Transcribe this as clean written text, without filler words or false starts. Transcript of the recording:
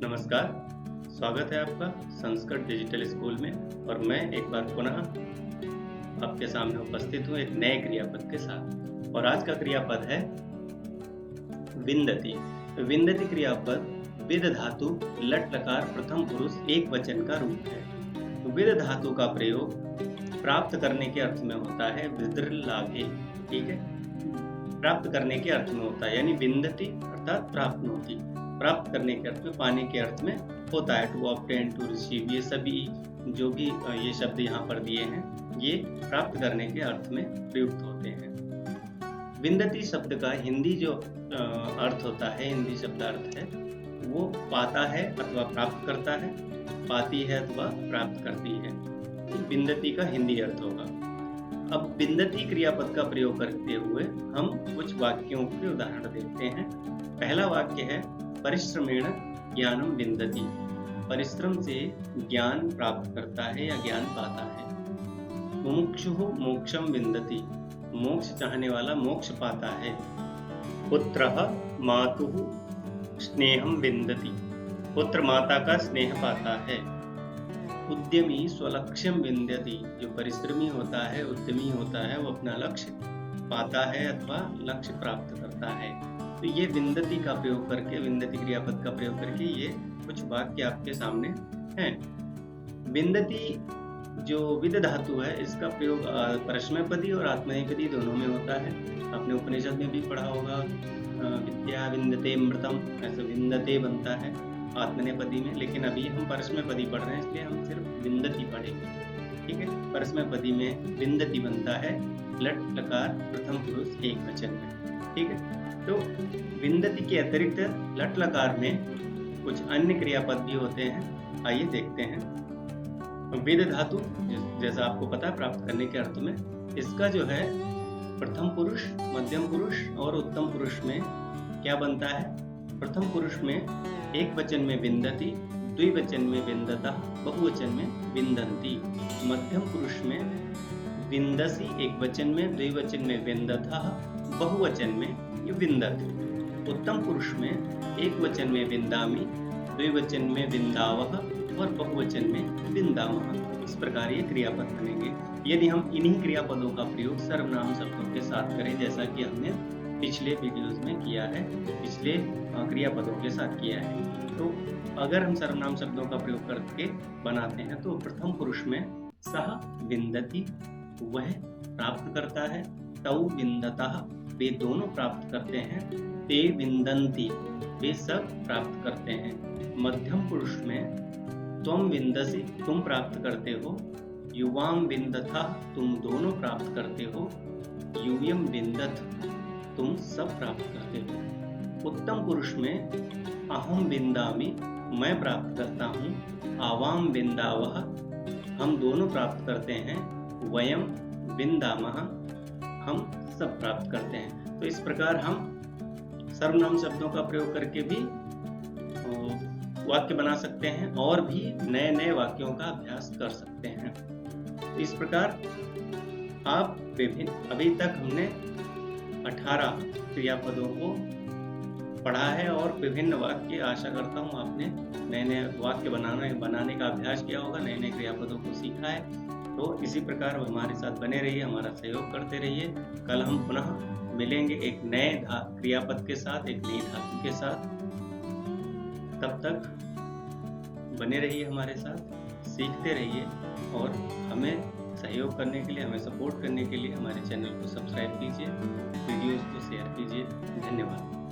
नमस्कार, स्वागत है आपका संस्कृत डिजिटल स्कूल में। और मैं एक बार पुनः आपके सामने उपस्थित हूँ एक नए क्रियापद के साथ। और आज का क्रियापद है विन्दति। विन्दति क्रियापद विद धातु लट लकार प्रथम पुरुष एक वचन का रूप है। विद धातु का प्रयोग प्राप्त करने के अर्थ में होता है विद्रलाभे। ठीक है, प्राप्त करने के अर्थ में होता है, यानी विन्दति अर्थात प्राप्नोति, प्राप्त करने के अर्थ में, पाने के अर्थ में होता है। टू ऑब्टेन, टू रिसीव, ये सभी जो भी ये शब्द यहाँ पर दिए हैं ये प्राप्त करने के अर्थ में प्रयुक्त होते हैं। विन्दति शब्द का हिंदी जो अर्थ होता है, हिंदी शब्द अर्थ है वो पाता है अथवा प्राप्त करता है, पाती है अथवा प्राप्त करती है। विन्दति का हिंदी अर्थ होगा। अब विन्दति क्रियापद का प्रयोग करते हुए हम कुछ वाक्यों के उदाहरण देखते हैं। पहला वाक्य है परिश्रमेण ज्ञानम विन्दति। परिश्रम से ज्ञान प्राप्त करता है या ज्ञान पाता है। मुमुक्षुः मोक्षम विन्दति। मोक्ष चाहने वाला मोक्ष पाता है। पुत्रः मातुः स्नेहम विन्दति। पुत्र माता का स्नेह पाता है। उद्यमी स्वलक्ष्यम विन्दति। जो परिश्रमी होता है, उद्यमी होता है, वो अपना लक्ष्य पाता है अथवा लक्ष्य प्राप्त करता है। तो ये विन्दति का प्रयोग करके, विन्दति क्रियापद का प्रयोग करके ये कुछ वाक्य आपके सामने हैं। विन्दति जो विद धातु है इसका प्रयोग परस्मैपदी और आत्मनेपदी दोनों में होता है। आपने उपनिषद में भी पढ़ा होगा, विद्या विन्दते अमृतम, ऐसे विन्दते बनता है आत्मनेपदी में। लेकिन अभी हम परस्मैपदी पढ़ रहे हैं, इसलिए हम सिर्फ विन्दति पढ़ेंगे। ठीक है, परस्मैपदी में विन्दति बनता है लट लकार प्रथम पुरुष एक वचन में। ठीक है, तो विन्दति के अतिरिक्त लट लकार में कुछ अन्य क्रियापद भी होते हैं। आइए देखते हैं। विद धातु जैसा आपको पता है प्राप्त करने के अर्थ में, इसका जो है प्रथम पुरुष, मध्यम पुरुष और उत्तम पुरुष में क्या बनता है। प्रथम पुरुष में एक वचन में विन्दति, द्विवचन में विन्दतः, बहुवचन में विन्दन्ति। मध्यम पुरुष में विन्दसि एक वचन में, द्विवचन में विन्दतः, बहुवचन में विन्दति। उत्तम पुरुष में एक वचन में विन्दामि, द्विवचन में विन्दावः और बहुवचन में विन्दामः। इस प्रकार ये क्रियापद बनेंगे। यदि हम इन्हीं क्रियापदों का प्रयोग सर्वनाम शब्दों के साथ करें, जैसा कि हमने पिछले वीडियोस में किया है, पिछले क्रियापदों के साथ किया है, तो अगर हम सर्वनाम शब्दों का प्रयोग करके बनाते हैं तो प्रथम पुरुष में सह विन्दति, वह प्राप्त करता है। तौ विन्दतः, वे दोनों प्राप्त करते हैं। ते विन्दन्ति, वे सब प्राप्त करते हैं। मध्यम पुरुष में त्वं विन्दसि, तुम प्राप्त करते हो। युवां विन्दथः, तुम दोनों प्राप्त करते हो। यूयं विन्दत, तुम सब प्राप्त करते हो। उत्तम पुरुष में अहं विन्दामि, मैं प्राप्त करता हूँ। आवां विन्दावः, हम दोनों प्राप्त करते हैं। वयं विन्दामः, हम सब प्राप्त करते हैं। तो इस प्रकार हम सर्वनाम शब्दों का प्रयोग करके भी वाक्य बना सकते हैं और भी नए नए वाक्यों का अभ्यास कर सकते हैं। तो इस प्रकार आप विभिन्न, अभी तक हमने 18 क्रियापदों को पढ़ा है और विभिन्न वाक्य, आशा करता हूँ आपने नए नए वाक्य बनाने का अभ्यास किया होगा, नए नए क्रियापदों को सीखा है। तो इसी प्रकार हमारे साथ बने रहिए, हमारा सहयोग करते रहिए। कल हम पुनः मिलेंगे एक नए क्रियापद के साथ, एक नई धातु के साथ। तब तक बने रहिए हमारे साथ, सीखते रहिए और हमें सहयोग करने के लिए, हमें सपोर्ट करने के लिए हमारे चैनल को सब्सक्राइब कीजिए, वीडियोस को शेयर कीजिए। धन्यवाद।